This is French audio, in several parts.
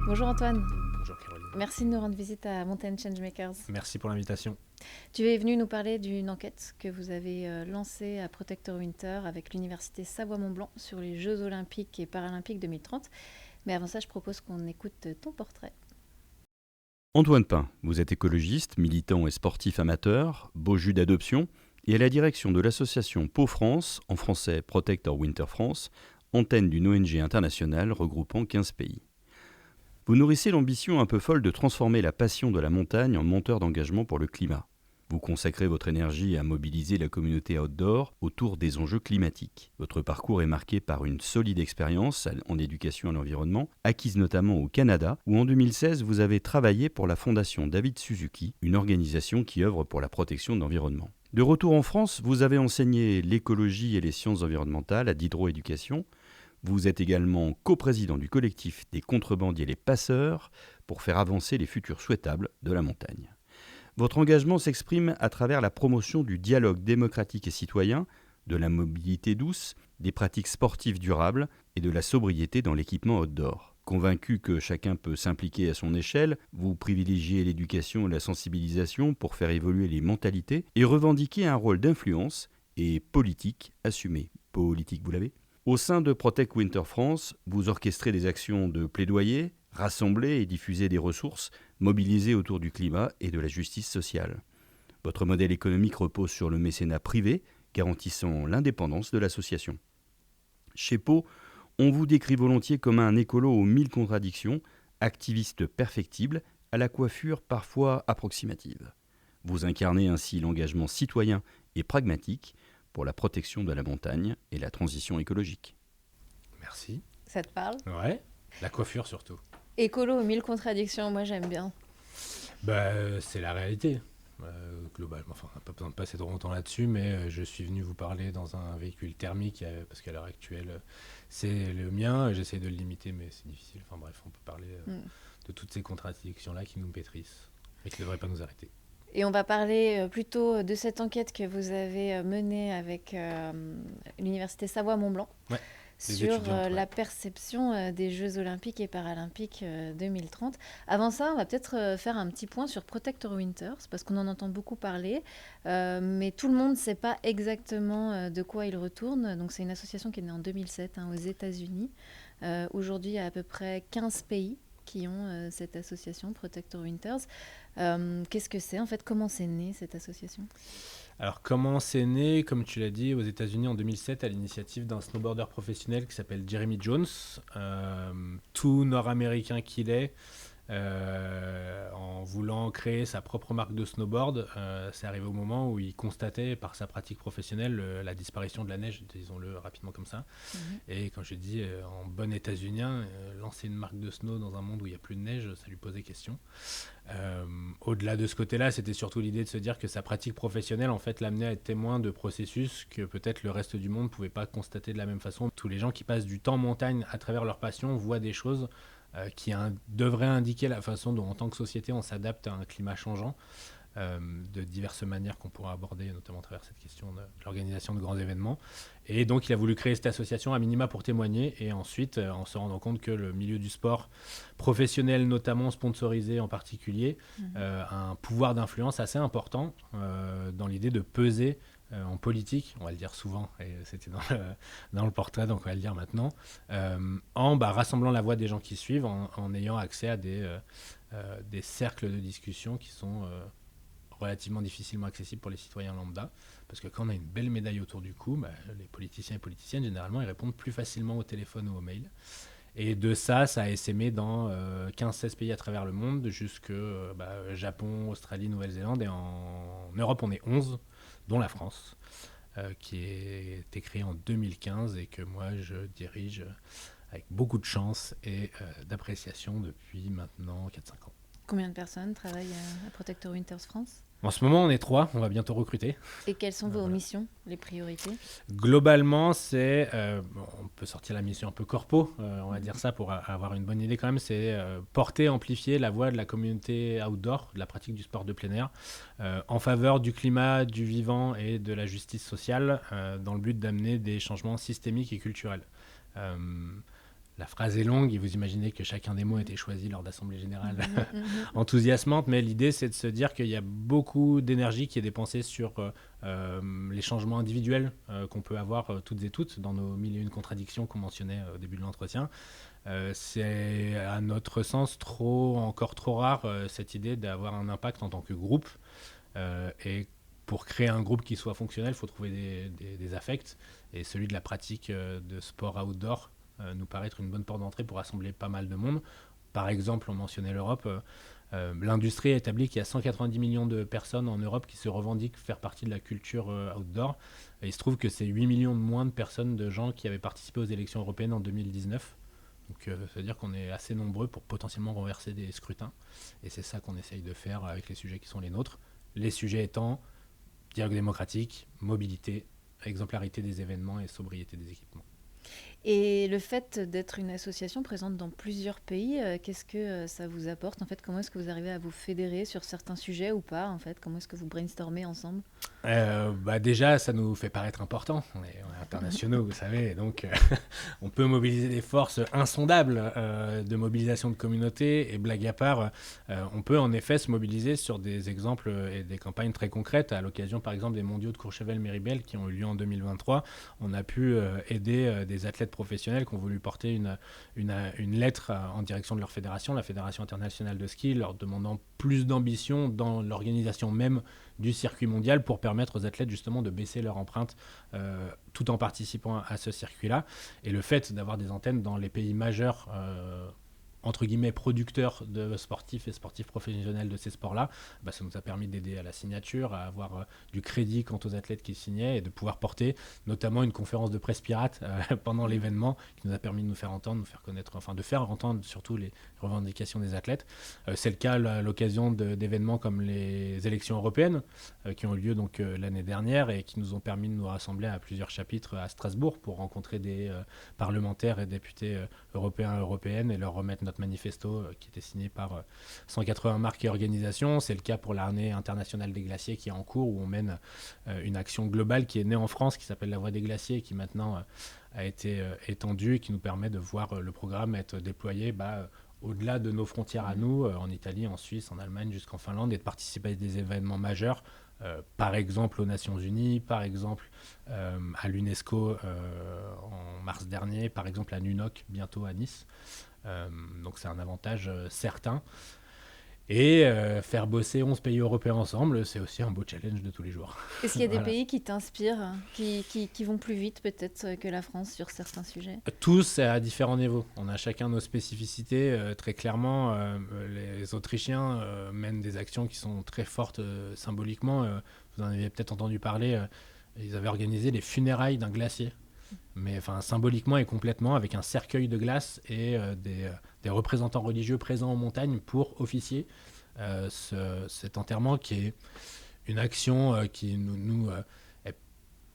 Bonjour Antoine, Bonjour Caroline. merci de nous rendre visite à Mountain Changemakers. Merci pour l'invitation. Tu es venu nous parler d'une enquête que vous avez lancée à Protector Winter avec l'Université Savoie-Mont-Blanc sur les Jeux Olympiques et Paralympiques 2030. Mais avant ça, je propose qu'on écoute ton portrait. Antoine Pin, vous êtes écologiste, militant et sportif amateur, beau jus d'adoption, et à la direction de l'association Pau France, en français Protector Winter France, antenne d'une ONG internationale regroupant 15 pays. Vous nourrissez l'ambition un peu folle de transformer la passion de la montagne en moteur d'engagement pour le climat. Vous consacrez votre énergie à mobiliser la communauté outdoor autour des enjeux climatiques. Votre parcours est marqué par une solide expérience en éducation à l'environnement, acquise notamment au Canada, où en 2016 vous avez travaillé pour la fondation David Suzuki, une organisation qui œuvre pour la protection de l'environnement. De retour en France, vous avez enseigné l'écologie et les sciences environnementales à Diderot Éducation. Vous êtes également coprésident du collectif des contrebandiers les passeurs pour faire avancer les futurs souhaitables de la montagne. Votre engagement s'exprime à travers la promotion du dialogue démocratique et citoyen, de la mobilité douce, des pratiques sportives durables et de la sobriété dans l'équipement outdoor. Convaincu que chacun peut s'impliquer à son échelle, vous privilégiez l'éducation et la sensibilisation pour faire évoluer les mentalités et revendiquer un rôle d'influence et politique assumé. Politique, vous l'avez ? Au sein de Protect Winter France, vous orchestrez des actions de plaidoyer, rassemblez et diffusez des ressources mobilisées autour du climat et de la justice sociale. Votre modèle économique repose sur le mécénat privé, garantissant l'indépendance de l'association. Chez Pau, on vous décrit volontiers comme un écolo aux 1000 contradictions, activiste perfectible, à la coiffure parfois approximative. Vous incarnez ainsi l'engagement citoyen et pragmatique pour la protection de la montagne et la transition écologique. Merci. Ça te parle ? Ouais. La coiffure surtout. Écolo aux 1000 contradictions, moi j'aime bien. C'est la réalité. Globalement, enfin, on n'a pas besoin de passer trop longtemps là-dessus, mais je suis venu vous parler dans un véhicule thermique parce qu'à l'heure actuelle, c'est le mien. J'essaie de le limiter, mais c'est difficile. Enfin bref, on peut parler de toutes ces contradictions-là qui nous pétrissent et qui ne devraient pas nous arrêter. Et on va parler plutôt de cette enquête que vous avez menée avec l'Université Savoie-Mont-Blanc. Ouais. Sur la perception des Jeux Olympiques et Paralympiques 2030. Avant ça, on va peut-être faire un petit point sur Protector Winters, parce qu'on en entend beaucoup parler, mais tout le monde ne sait pas exactement de quoi il retourne. Donc c'est une association qui est née en 2007 aux États-Unis. Aujourd'hui, il y a à peu près 15 pays qui ont cette association, Protector Winters. Qu'est-ce que c'est en fait ? Comment c'est né cette association ? Alors comment c'est né, comme tu l'as dit, aux États-Unis en 2007 à l'initiative d'un snowboarder professionnel qui s'appelle Jeremy Jones, tout nord-américain qu'il est, en voulant créer sa propre marque de snowboard. C'est arrivé au moment où il constatait par sa pratique professionnelle la disparition de la neige, disons-le rapidement comme ça. Et quand je dis en bon états-unien, lancer une marque de snow dans un monde où il n'y a plus de neige, ça lui posait question. Au-delà de ce côté-là, c'était surtout l'idée de se dire que sa pratique professionnelle en fait l'amenait à être témoin de processus que peut-être le reste du monde ne pouvait pas constater de la même façon. Tous les gens qui passent du temps en montagne à travers leur passion voient des choses qui devraient indiquer la façon dont en tant que société on s'adapte à un climat changeant, de diverses manières qu'on pourra aborder, notamment à travers cette question de l'organisation de grands événements. Et donc il a voulu créer cette association à minima pour témoigner, et ensuite en se rendant compte que le milieu du sport professionnel, notamment sponsorisé en particulier, a un pouvoir d'influence assez important dans l'idée de peser en politique, on va le dire souvent, et c'était dans le portrait, donc on va le dire maintenant, en rassemblant la voix des gens qui suivent, en ayant accès à des cercles de discussion qui sont relativement difficilement accessibles pour les citoyens lambda, parce que quand on a une belle médaille autour du cou, les politiciens et politiciennes, généralement, ils répondent plus facilement au téléphone ou au mail. Et de ça a essaimé dans 15-16 pays à travers le monde, jusque Japon, Australie, Nouvelle-Zélande, et en Europe, on est 11, dont la France, qui a été créée en 2015 et que moi, je dirige avec beaucoup de chance et d'appréciation depuis maintenant 4-5 ans. Combien de personnes travaillent à Protector Winters France ? En ce moment, on est 3, on va bientôt recruter. Et quelles sont vos missions, les priorités ? Globalement, c'est, on peut sortir la mission un peu corpo, on va dire ça pour avoir une bonne idée quand même, c'est porter, amplifier la voix de la communauté outdoor, de la pratique du sport de plein air, en faveur du climat, du vivant et de la justice sociale, dans le but d'amener des changements systémiques et culturels. La phrase est longue et vous imaginez que chacun des mots a été choisi lors d'assemblées générales enthousiasmantes, mais l'idée c'est de se dire qu'il y a beaucoup d'énergie qui est dépensée sur les changements individuels qu'on peut avoir toutes et toutes dans nos mille et une contradictions qu'on mentionnait au début de l'entretien. C'est à notre sens encore trop rare cette idée d'avoir un impact en tant que groupe et pour créer un groupe qui soit fonctionnel, il faut trouver des affects et celui de la pratique de sport outdoor nous paraît être une bonne porte d'entrée pour rassembler pas mal de monde. Par exemple, on mentionnait l'Europe. L'industrie a établi qu'il y a 190 millions de personnes en Europe qui se revendiquent faire partie de la culture outdoor. Et il se trouve que c'est 8 millions de moins de personnes, de gens qui avaient participé aux élections européennes en 2019. Donc ça veut dire qu'on est assez nombreux pour potentiellement renverser des scrutins. Et c'est ça qu'on essaye de faire avec les sujets qui sont les nôtres. Les sujets étant dialogue démocratique, mobilité, exemplarité des événements et sobriété des équipements. Et le fait d'être une association présente dans plusieurs pays, qu'est-ce que ça vous apporte en fait? Comment est-ce que vous arrivez à vous fédérer sur certains sujets ou pas en fait? Comment est-ce que vous brainstormez ensemble? Déjà, ça nous fait paraître important. On est internationaux, vous savez, donc on peut mobiliser des forces insondables de mobilisation de communautés. Et blague à part, on peut en effet se mobiliser sur des exemples et des campagnes très concrètes. À l'occasion, par exemple, des mondiaux de Courchevel-Méribel qui ont eu lieu en 2023, on a pu aider des athlètes professionnels qui ont voulu porter une lettre en direction de leur fédération, la Fédération internationale de ski, leur demandant plus d'ambition dans l'organisation même du circuit mondial pour permettre aux athlètes justement de baisser leur empreinte tout en participant à ce circuit-là. Et le fait d'avoir des antennes dans les pays majeurs entre guillemets producteurs de sportifs et sportifs professionnels de ces sports-là, ça nous a permis d'aider à la signature, à avoir du crédit quant aux athlètes qui signaient et de pouvoir porter notamment une conférence de presse pirate pendant l'événement qui nous a permis de nous faire entendre, nous faire connaître, enfin de faire entendre surtout les revendications des athlètes. C'est le cas à l'occasion d'événements comme les élections européennes qui ont eu lieu donc l'année dernière et qui nous ont permis de nous rassembler à plusieurs chapitres à Strasbourg pour rencontrer des parlementaires et députés européens et européennes et leur remettre notre manifesto qui était signé par 180 marques et organisations. C'est le cas pour l'Arnée internationale des glaciers qui est en cours où on mène une action globale qui est née en France qui s'appelle la Voie des glaciers et qui maintenant a été étendue et qui nous permet de voir le programme être déployé au-delà de nos frontières à nous, en Italie, en Suisse, en Allemagne jusqu'en Finlande et de participer à des événements majeurs, par exemple aux Nations Unies, par exemple à l'UNESCO en mars dernier, par exemple à NUNOC bientôt à Nice. Donc c'est un avantage certain. Et faire bosser 11 pays européens ensemble, c'est aussi un beau challenge de tous les jours. Est-ce qu'il y a des pays qui t'inspirent, qui vont plus vite peut-être que la France sur certains sujets? Tous à différents niveaux. On a chacun nos spécificités. Très clairement, les Autrichiens mènent des actions qui sont très fortes symboliquement. Vous en avez peut-être entendu parler. Ils avaient organisé les funérailles d'un glacier. Mais symboliquement et complètement, avec un cercueil de glace et des représentants religieux présents en montagne pour officier cet enterrement qui est une action qui nous est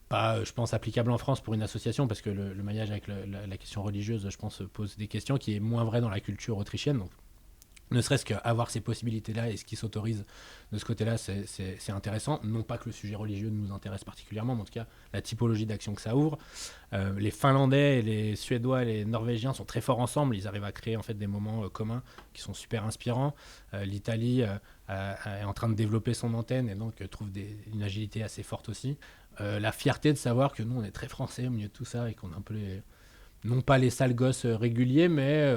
pas, je pense, applicable en France pour une association parce que le maillage avec la question religieuse, je pense, pose des questions qui est moins vrai dans la culture autrichienne. Donc, ne serait-ce qu'avoir ces possibilités-là et ce qui s'autorise de ce côté-là, c'est intéressant. Non pas que le sujet religieux nous intéresse particulièrement, mais en tout cas, la typologie d'action que ça ouvre. Les Finlandais, et les Suédois et les Norvégiens sont très forts ensemble. Ils arrivent à créer en fait, des moments communs qui sont super inspirants. L'Italie est en train de développer son antenne et donc trouve une agilité assez forte aussi. La fierté de savoir que nous, on est très français au milieu de tout ça et qu'on a un peu non pas les sales gosses réguliers, mais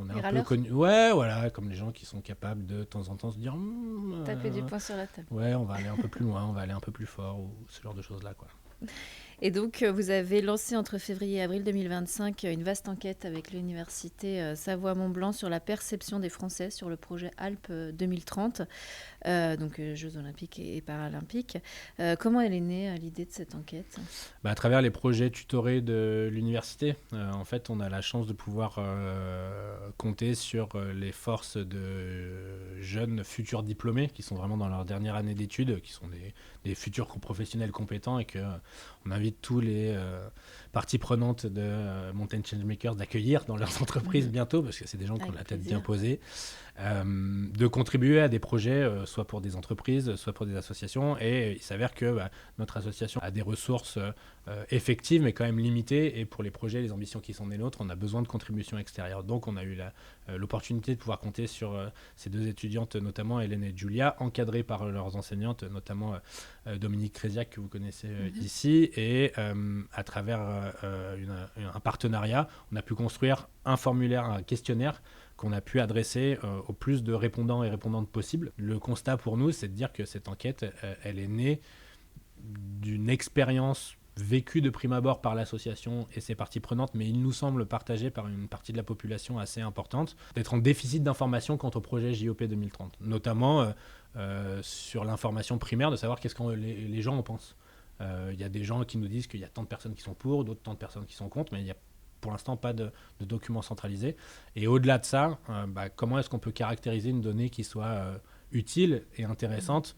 on est un peu connus. Ouais, voilà, comme les gens qui sont capables de temps en temps se dire taper du poing sur la table. Ouais, on va aller un peu plus loin, on va aller un peu plus fort, ou ce genre de choses-là, quoi. Et donc, vous avez lancé entre février et avril 2025 une vaste enquête avec l'université Savoie-Mont-Blanc sur la perception des Français sur le projet Alpes 2030, donc Jeux Olympiques et Paralympiques. Comment elle est née, l'idée de cette enquête ? À travers les projets tutorés de l'université. En fait, on a la chance de pouvoir compter sur les forces de jeunes futurs diplômés qui sont vraiment dans leur dernière année d'études, qui sont des futurs professionnels compétents et qu'on invite tous les parties prenantes de Mountain Changemakers d'accueillir dans leurs entreprises bientôt, parce que c'est des gens qui ont la tête bien posée, de contribuer à des projets, soit pour des entreprises, soit pour des associations. Et il s'avère que notre association a des ressources effectives, mais quand même limitées. Et pour les projets, les ambitions qui sont des nôtres, on a besoin de contributions extérieures. Donc on a eu l'opportunité de pouvoir compter sur ces deux étudiantes, notamment Hélène et Julia, encadrées par leurs enseignantes, notamment Dominique Créziac, que vous connaissez ici. Et à travers un partenariat, on a pu construire un formulaire, un questionnaire qu'on a pu adresser au plus de répondants et répondantes possibles. Le constat pour nous, c'est de dire que cette enquête, elle est née d'une expérience vécue de prime abord par l'association et ses parties prenantes, mais il nous semble partagée par une partie de la population assez importante, d'être en déficit d'information quant au projet JOP 2030, notamment sur l'information primaire, de savoir qu'est-ce que les gens en pensent. Il y a des gens qui nous disent qu'il y a tant de personnes qui sont pour, d'autres tant de personnes qui sont contre, mais il y a pour l'instant pas de documents centralisés. Et au-delà de ça, comment est-ce qu'on peut caractériser une donnée qui soit utile et intéressante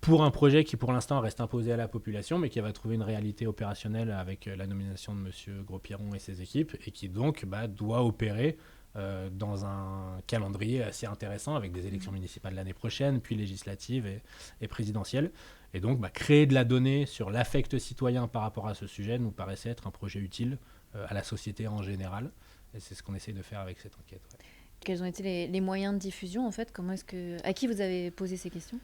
pour un projet qui pour l'instant reste imposé à la population, mais qui va trouver une réalité opérationnelle avec la nomination de M. Gros-Piron et ses équipes, et qui donc doit opérer dans un calendrier assez intéressant, avec des élections municipales l'année prochaine, puis législatives et présidentielles. Et donc créer de la donnée sur l'affect citoyen par rapport à ce sujet nous paraissait être un projet utile à la société en général. Et c'est ce qu'on essaie de faire avec cette enquête. Ouais. Quels ont été les moyens de diffusion, en fait ? À qui vous avez posé ces questions ?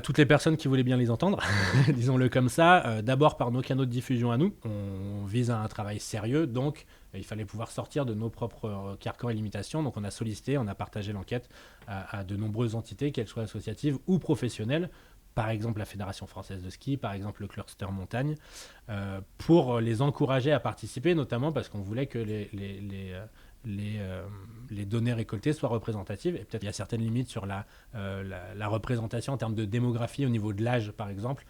Toutes les personnes qui voulaient bien les entendre, disons-le comme ça. D'abord par nos canaux de diffusion à nous. On vise à un travail sérieux, donc il fallait pouvoir sortir de nos propres carcans et limitations. Donc on a partagé l'enquête à de nombreuses entités, qu'elles soient associatives ou professionnelles, par exemple la Fédération française de ski, par exemple le cluster montagne, pour les encourager à participer, notamment parce qu'on voulait que les données récoltées soient représentatives. Et peut-être il y a certaines limites sur la représentation en termes de démographie au niveau de l'âge, par exemple.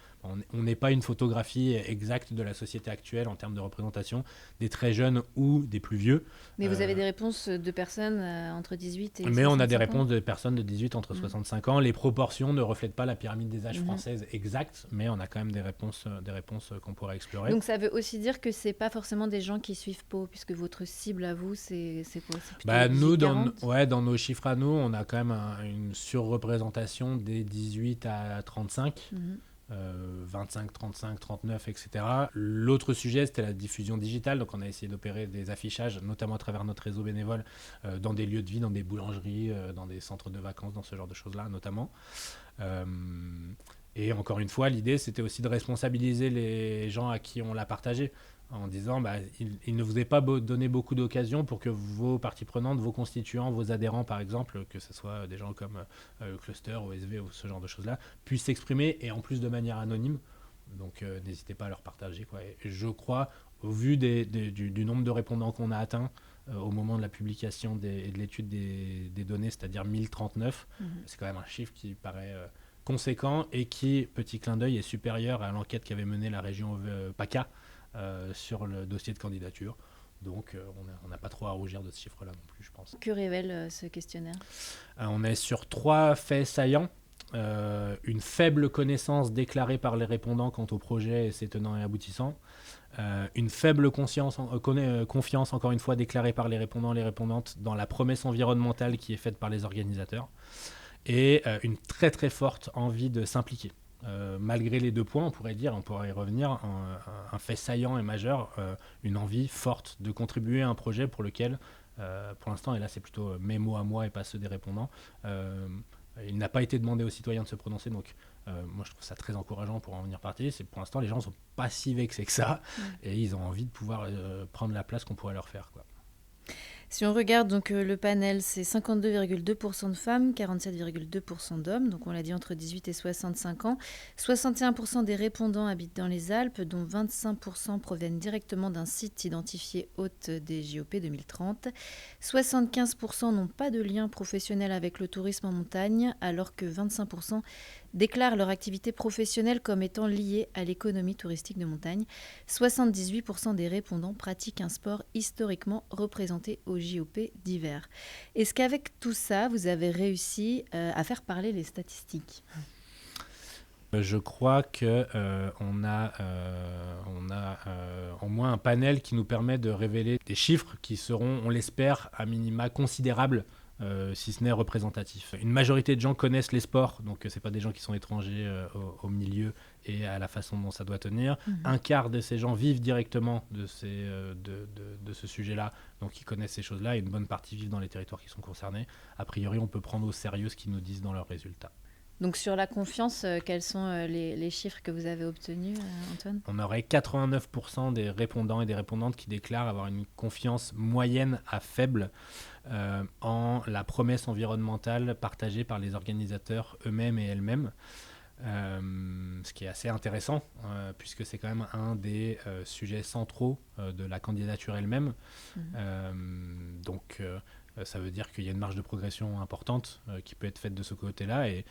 On n'est pas une photographie exacte de la société actuelle en termes de représentation des très jeunes ou des plus vieux. Mais vous avez des réponses de personnes entre 18 et 65 ans ? Mais on a des réponses de personnes de 18 entre 65 ans. Les proportions ne reflètent pas la pyramide des âges française exacte, mais on a quand même des réponses qu'on pourrait explorer. Donc ça veut aussi dire que c'est pas forcément des gens qui suivent Pau, puisque votre cible à vous, c'est quoi ? C'est nous, dans nos chiffres à nous, on a quand même une surreprésentation des 18 à 35. 25, 35, 39, etc. L'autre sujet, c'était la diffusion digitale. Donc, on a essayé d'opérer des affichages, notamment à travers notre réseau bénévole, dans des lieux de vie, dans des boulangeries, dans des centres de vacances, dans ce genre de choses-là, notamment. Et encore une fois, l'idée, c'était aussi de responsabiliser les gens à qui on l'a partagé, en disant il ne vous est pas donné beaucoup d'occasions pour que vos parties prenantes, vos constituants, vos adhérents par exemple, que ce soit des gens comme le cluster, OSV ou ce genre de choses-là, puissent s'exprimer, et en plus de manière anonyme. Donc n'hésitez pas à leur partager, quoi. Et je crois, au vu du nombre de répondants qu'on a atteints au moment de la publication et de l'étude des données, c'est-à-dire 1039, c'est quand même un chiffre qui paraît conséquent et qui, petit clin d'œil, est supérieur à l'enquête qu'avait menée la région PACA sur le dossier de candidature. Donc on n'a pas trop à rougir de ce chiffre-là non plus, je pense. Que révèle ce questionnaire ? On est sur 3 faits saillants. Une faible connaissance déclarée par les répondants quant au projet et ses tenants et aboutissants. Une faible confiance, encore une fois, déclarée par les répondants et les répondantes dans la promesse environnementale qui est faite par les organisateurs. Et une très très forte envie de s'impliquer. Malgré les 2 points, on pourrait y revenir, un fait saillant et majeur, une envie forte de contribuer à un projet pour lequel, pour l'instant, et là c'est plutôt mes mots à moi et pas ceux des répondants, il n'a pas été demandé aux citoyens de se prononcer, donc moi je trouve ça très encourageant pour en venir partie. Pour l'instant, les gens ne sont pas si vexés que ça, et ils ont envie de pouvoir prendre la place qu'on pourrait leur faire, quoi. Si on regarde donc le panel, c'est 52,2% de femmes, 47,2% d'hommes, donc on l'a dit entre 18 et 65 ans. 61% des répondants habitent dans les Alpes, dont 25% proviennent directement d'un site identifié hôte des JOP 2030. 75% n'ont pas de lien professionnel avec le tourisme en montagne, alors que 25% déclarent leur activité professionnelle comme étant liée à l'économie touristique de montagne. 78% des répondants pratiquent un sport historiquement représenté au JOP d'hiver. Est-ce qu'avec tout ça, vous avez réussi à faire parler les statistiques ? Je crois qu'on a au moins un panel qui nous permet de révéler des chiffres qui seront, on l'espère, à minima considérables, si ce n'est représentatif. Une majorité de gens connaissent les sports, donc c'est pas des gens qui sont étrangers au milieu et à la façon dont ça doit tenir. Un quart de ces gens vivent directement de ce sujet-là, donc ils connaissent ces choses-là, et une bonne partie vivent dans les territoires qui sont concernés. A priori, on peut prendre au sérieux ce qu'ils nous disent dans leurs résultats. Donc sur la confiance, quels sont les chiffres que vous avez obtenus, Antoine ? On aurait 89% des répondants et des répondantes qui déclarent avoir une confiance moyenne à faible en la promesse environnementale partagée par les organisateurs eux-mêmes et elles-mêmes. Ce qui est assez intéressant, puisque c'est quand même un des sujets centraux de la candidature elle-même. Donc ça veut dire qu'il y a une marge de progression importante qui peut être faite de ce côté-là, et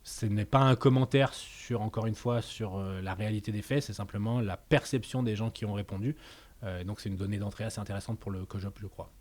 ce n'est pas un commentaire encore une fois, sur la réalité des faits, c'est simplement la perception des gens qui ont répondu. Donc c'est une donnée d'entrée assez intéressante pour le COJOP, je crois.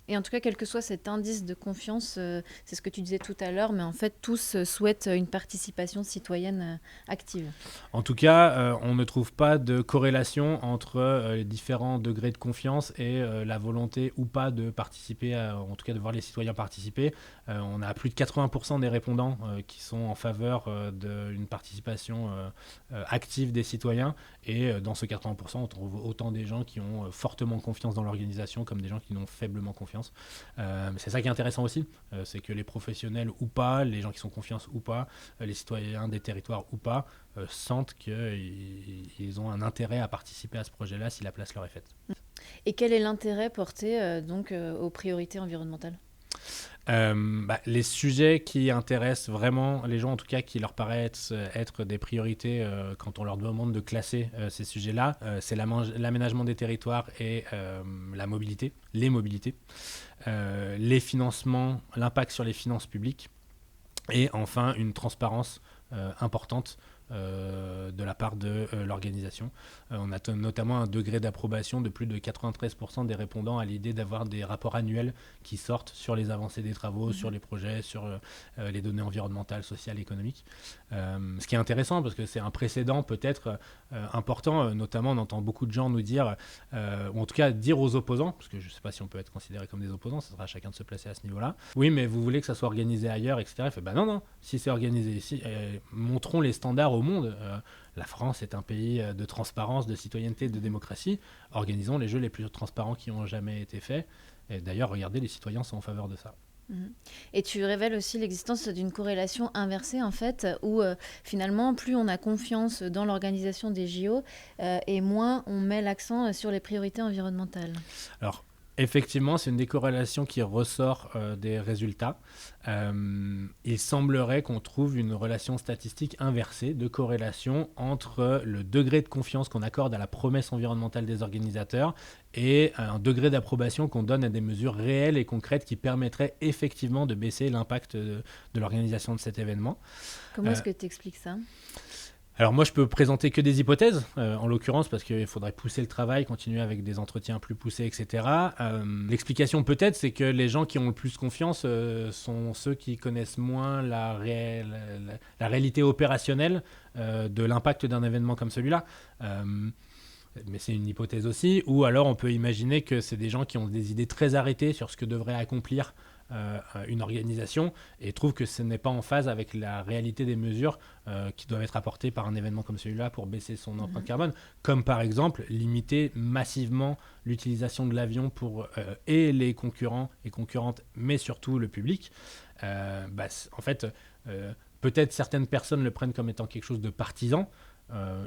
Et en tout cas, quel que soit cet indice de confiance, c'est ce que tu disais tout à l'heure, mais en fait, tous souhaitent une participation citoyenne active. En tout cas, on ne trouve pas de corrélation entre les différents degrés de confiance et la volonté ou pas de participer, en tout cas de voir les citoyens participer. On a plus de 80% des répondants qui sont en faveur d'une participation active des citoyens, et dans ce 80%, on trouve autant des gens qui ont fortement confiance dans l'organisation comme des gens qui n'ont faiblement confiance. C'est ça qui est intéressant aussi, c'est que les professionnels ou pas, les gens qui sont confiance ou pas, les citoyens des territoires ou pas, sentent qu'ils ont un intérêt à participer à ce projet-là si la place leur est faite. Et quel est l'intérêt porté aux priorités environnementales ? Les sujets qui intéressent vraiment les gens, en tout cas qui leur paraissent être des priorités quand on leur demande de classer ces sujets-là, c'est l'aménagement des territoires et la mobilité, les mobilités, les financements, l'impact sur les finances publiques, et enfin une transparence importante de la part de l'organisation. On a notamment un degré d'approbation de plus de 93% des répondants à l'idée d'avoir des rapports annuels qui sortent sur les avancées des travaux, sur les projets, sur les données environnementales, sociales, économiques. Ce qui est intéressant parce que c'est un précédent peut-être important, notamment on entend beaucoup de gens nous dire, ou en tout cas dire aux opposants, parce que je ne sais pas si on peut être considéré comme des opposants, ça sera à chacun de se placer à ce niveau-là. Oui, mais vous voulez que ça soit organisé ailleurs, etc. Il fait, non, si c'est organisé ici, montrons les standards au monde. La France est un pays de transparence, de citoyenneté, de démocratie. Organisons les jeux les plus transparents qui ont jamais été faits. Et d'ailleurs, regardez, les citoyens sont en faveur de ça. Et tu révèles aussi l'existence d'une corrélation inversée, en fait, où finalement, plus on a confiance dans l'organisation des JO, et moins on met l'accent sur les priorités environnementales. Alors, effectivement, c'est une décorrélation qui ressort des résultats. Il semblerait qu'on trouve une relation statistique inversée de corrélation entre le degré de confiance qu'on accorde à la promesse environnementale des organisateurs et un degré d'approbation qu'on donne à des mesures réelles et concrètes qui permettraient effectivement de baisser l'impact de l'organisation de cet événement. Comment est-ce que tu expliques ça ? Alors moi, je peux présenter que des hypothèses, en l'occurrence, parce qu'il faudrait pousser le travail, continuer avec des entretiens plus poussés, etc. L'explication peut-être, c'est que les gens qui ont le plus confiance sont ceux qui connaissent moins la réalité opérationnelle de l'impact d'un événement comme celui-là. Mais c'est une hypothèse aussi. Ou alors on peut imaginer que c'est des gens qui ont des idées très arrêtées sur ce que devrait accomplir une organisation et trouve que ce n'est pas en phase avec la réalité des mesures qui doivent être apportées par un événement comme celui-là pour baisser son empreinte carbone, comme par exemple limiter massivement l'utilisation de l'avion pour et les concurrents et concurrentes, mais surtout le public. En fait, peut-être certaines personnes le prennent comme étant quelque chose de partisan.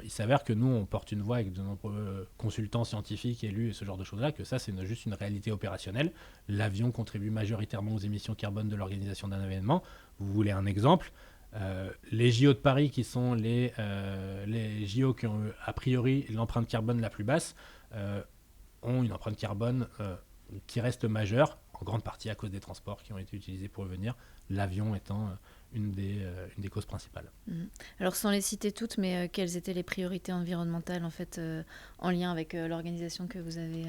Il s'avère que nous, on porte une voix avec de nombreux consultants scientifiques, élus et ce genre de choses-là, que ça, c'est juste une réalité opérationnelle. L'avion contribue majoritairement aux émissions carbone de l'organisation d'un événement. Vous voulez un exemple ? Les JO de Paris, qui sont les JO qui ont a priori l'empreinte carbone la plus basse, ont une empreinte carbone qui reste majeure, en grande partie à cause des transports qui ont été utilisés pour venir, l'avion étant une des causes principales. Alors sans les citer toutes, mais quelles étaient les priorités environnementales en fait, en lien avec l'organisation que vous avez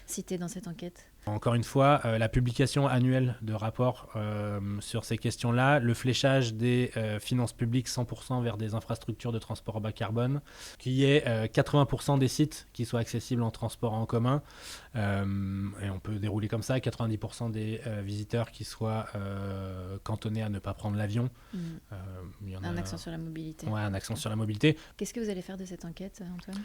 citée dans cette enquête ? Encore une fois, la publication annuelle de rapports sur ces questions-là, le fléchage des finances publiques 100% vers des infrastructures de transport bas carbone, qu'il y ait 80% des sites qui soient accessibles en transport en commun, et on peut dérouler comme ça, 90% des visiteurs qui soient cantonnés à ne pas prendre l'avion. Un accent sur la mobilité. Ouais, un accent sur la mobilité. Qu'est-ce que vous allez faire de cette enquête, Antoine ?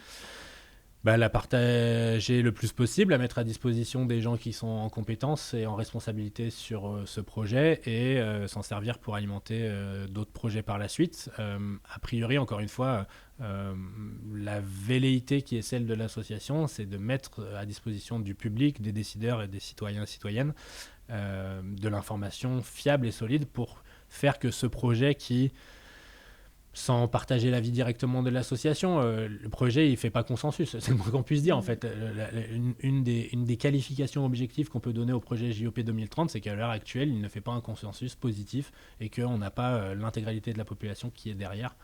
La partager le plus possible, la mettre à disposition des gens qui sont en compétence et en responsabilité sur ce projet et s'en servir pour alimenter d'autres projets par la suite. A priori, encore une fois, la velléité qui est celle de l'association, c'est de mettre à disposition du public, des décideurs et des citoyens et citoyennes de l'information fiable et solide pour faire que ce projet qui... sans partager l'avis directement de l'association, le projet, il ne fait pas consensus. C'est le moins qu'on puisse dire, en fait. Une des qualifications objectives qu'on peut donner au projet JOP 2030, c'est qu'à l'heure actuelle, il ne fait pas un consensus positif et qu'on n'a pas l'intégralité de la population qui est derrière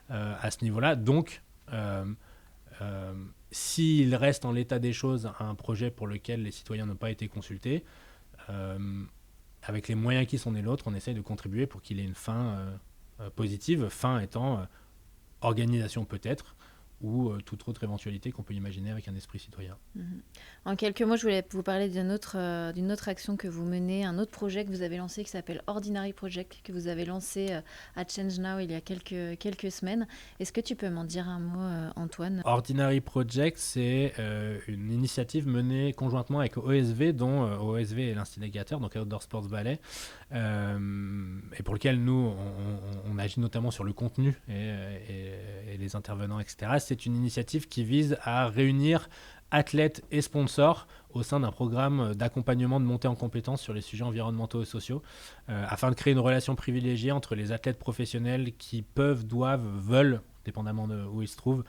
à ce niveau-là. Donc, s'il reste en l'état des choses un projet pour lequel les citoyens n'ont pas été consultés, avec les moyens qui sont les nôtres, on essaye de contribuer pour qu'il ait une fin... positive, fin étant organisation peut-être, ou toute autre éventualité qu'on peut imaginer avec un esprit citoyen. En quelques mots, je voulais vous parler d'une autre action que vous menez, un autre projet que vous avez lancé qui s'appelle Ordinary Project, que vous avez lancé à Change Now il y a quelques semaines. Est-ce que tu peux m'en dire un mot, Antoine ? Ordinary Project, c'est une initiative menée conjointement avec OSV, dont OSV est l'instigateur, donc Outdoor Sports Ballet, et pour lequel nous, on agit notamment sur le contenu et les intervenants, etc. C'est une initiative qui vise à réunir athlètes et sponsors au sein d'un programme d'accompagnement de montée en compétences sur les sujets environnementaux et sociaux, afin de créer une relation privilégiée entre les athlètes professionnels qui peuvent, doivent, veulent, dépendamment de où ils se trouvent,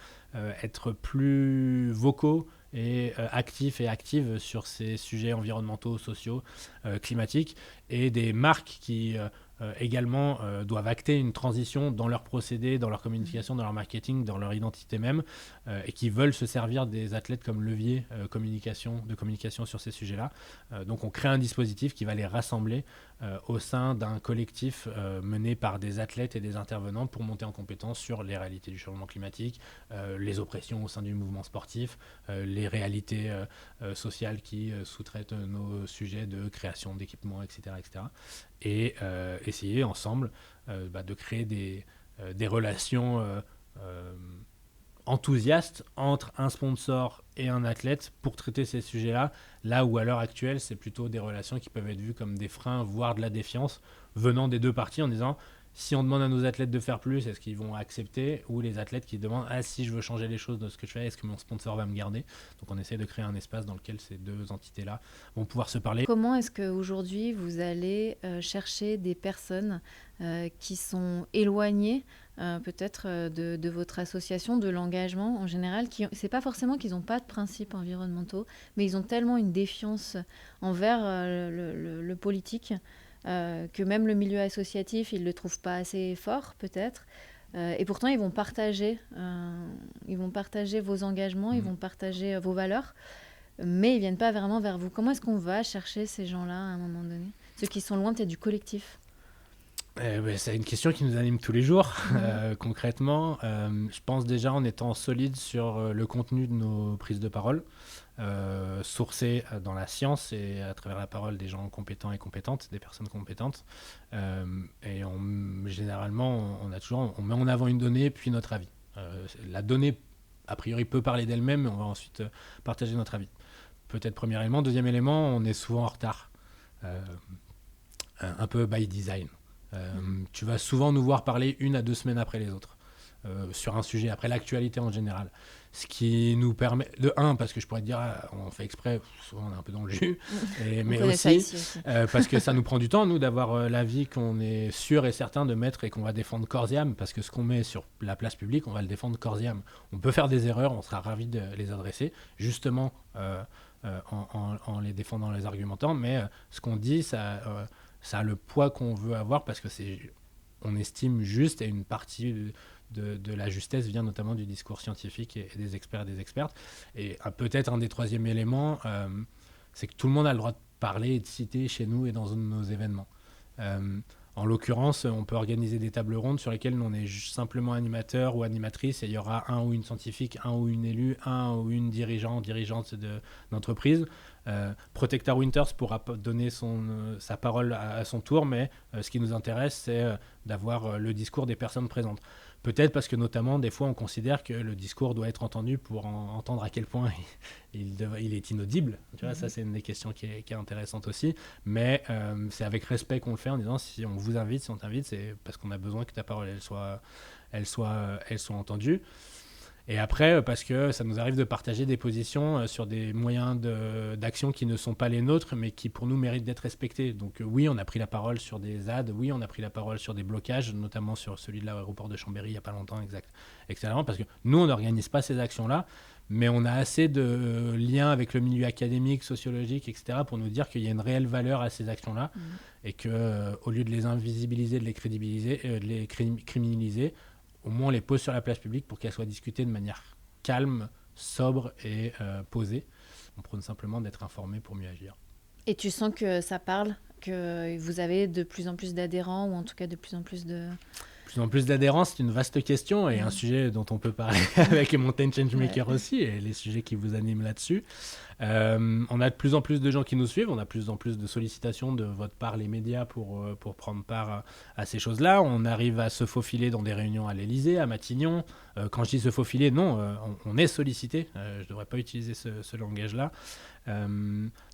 être plus vocaux et actifs et actives sur ces sujets environnementaux, sociaux, climatiques, et des marques qui également doivent acter une transition dans leurs procédés, dans leur communication, dans leur marketing, dans leur identité même, et qui veulent se servir des athlètes comme levier de communication sur ces sujets-là. Donc on crée un dispositif qui va les rassembler au sein d'un collectif mené par des athlètes et des intervenants pour monter en compétence sur les réalités du changement climatique, les oppressions au sein du mouvement sportif, les réalités sociales qui sous-traitent nos sujets de création d'équipements, etc. Et essayer ensemble de créer des relations enthousiastes entre un sponsor et un athlète pour traiter ces sujets-là, là où à l'heure actuelle, c'est plutôt des relations qui peuvent être vues comme des freins, voire de la défiance, venant des deux parties en disant si on demande à nos athlètes de faire plus, est-ce qu'ils vont accepter, ou les athlètes qui demandent si je veux changer les choses de ce que je fais, est-ce que mon sponsor va me garder? Donc on essaie de créer un espace dans lequel ces deux entités-là vont pouvoir se parler. Comment est-ce qu'aujourd'hui vous allez chercher des personnes qui sont éloignées peut-être de votre association, de l'engagement en général, c'est pas forcément qu'ils n'ont pas de principes environnementaux, mais ils ont tellement une défiance envers le politique que même le milieu associatif, ils ne le trouvent pas assez fort peut-être. Et pourtant, ils vont partager vos engagements, ils vont partager vos valeurs, mais ils ne viennent pas vraiment vers vous. Comment est-ce qu'on va chercher ces gens-là à un moment donné? Ceux qui sont loin peut-être du collectif. C'est une question qui nous anime tous les jours. Concrètement, je pense déjà en étant solide sur le contenu de nos prises de parole, sourcées dans la science et à travers la parole des gens compétents et compétentes, des personnes compétentes. Et généralement, on met en avant une donnée puis notre avis. La donnée, a priori, peut parler d'elle-même, mais on va ensuite partager notre avis. Peut-être premier élément. Deuxième élément, on est souvent en retard. Un peu by design. Tu vas souvent nous voir parler 1 à 2 semaines après les autres sur un sujet, après l'actualité en général. Ce qui nous permet, de un, parce que je pourrais te dire, on fait exprès, souvent on est un peu dans le jus, mais aussi parce que ça nous prend du temps, nous, d'avoir l'avis qu'on est sûr et certain de mettre et qu'on va défendre corps et âme, parce que ce qu'on met sur la place publique, on va le défendre corps et âme. On peut faire des erreurs, on sera ravis de les adresser, justement en les défendant, en les argumentant, mais ce qu'on dit, ça a le poids qu'on veut avoir parce que on estime juste, et une partie de la justesse vient notamment du discours scientifique et des experts et des expertes. Et peut-être un des troisièmes éléments, c'est que tout le monde a le droit de parler et de citer chez nous et dans nos événements. En l'occurrence, on peut organiser des tables rondes sur lesquelles on est simplement animateur ou animatrice et il y aura un ou une scientifique, un ou une élue, un ou une dirigeante d'entreprise. Protector Winters pourra donner sa parole à son tour, mais ce qui nous intéresse, c'est d'avoir le discours des personnes présentes. Peut-être parce que notamment, des fois, on considère que le discours doit être entendu pour entendre à quel point il est inaudible. Tu vois, ça, c'est une des questions qui est intéressante aussi. Mais c'est avec respect qu'on le fait en disant, si on vous invite, si on t'invite, c'est parce qu'on a besoin que ta parole, elle soit entendue. Et après, parce que ça nous arrive de partager des positions sur des moyens d'action qui ne sont pas les nôtres, mais qui pour nous méritent d'être respectés. Donc oui, on a pris la parole sur des ZAD, oui, on a pris la parole sur des blocages, notamment sur celui de l'aéroport de Chambéry il n'y a pas longtemps, exactement, parce que nous, on n'organise pas ces actions-là, mais on a assez de liens avec le milieu académique, sociologique, etc., pour nous dire qu'il y a une réelle valeur à ces actions-là, et qu'au lieu de les invisibiliser, de les crédibiliser, de les criminaliser, au moins on les pose sur la place publique pour qu'elles soient discutées de manière calme, sobre et posée. On prône simplement d'être informé pour mieux agir. Et tu sens que ça parle, que vous avez de plus en plus d'adhérents, ou en tout cas de plus en plus de... Plus en plus d'adhérents, c'est une vaste question et un sujet dont on peut parler avec Mountain Changemaker aussi et les sujets qui vous animent là-dessus. On a de plus en plus de gens qui nous suivent, on a de plus en plus de sollicitations de votre part, les médias, pour prendre part à ces choses-là. On arrive à se faufiler dans des réunions à l'Élysée, à Matignon. Quand je dis se faufiler, non, on est sollicité. Je ne devrais pas utiliser ce langage-là.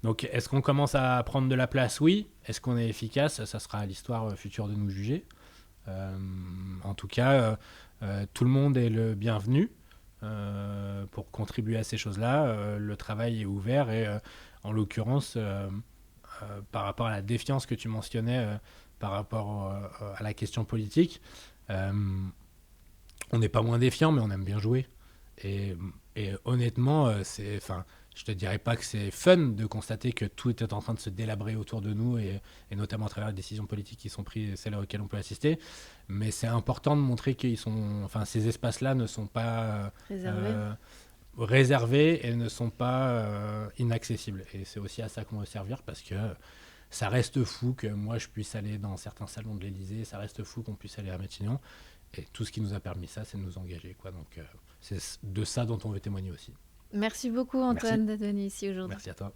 Donc, est-ce qu'on commence à prendre de la place? Oui. Est-ce qu'on est efficace? Ça sera à l'histoire future de nous juger. En tout cas, tout le monde est le bienvenu pour contribuer à ces choses-là. Le travail est ouvert et en l'occurrence, par rapport à la défiance que tu mentionnais par rapport à la question politique, on n'est pas moins défiant, mais on aime bien jouer. Et honnêtement, je te dirais pas que c'est fun de constater que tout est en train de se délabrer autour de nous et notamment à travers les décisions politiques qui sont prises et celles auxquelles on peut assister. Mais c'est important de montrer ces espaces-là ne sont pas réservés et ne sont pas inaccessibles. Et c'est aussi à ça qu'on veut servir parce que ça reste fou que moi je puisse aller dans certains salons de l'Élysée, ça reste fou qu'on puisse aller à Matignon. Et tout ce qui nous a permis ça, c'est de nous engager, quoi. Donc c'est de ça dont on veut témoigner aussi. Merci beaucoup Antoine d'être venu ici aujourd'hui. Merci à toi.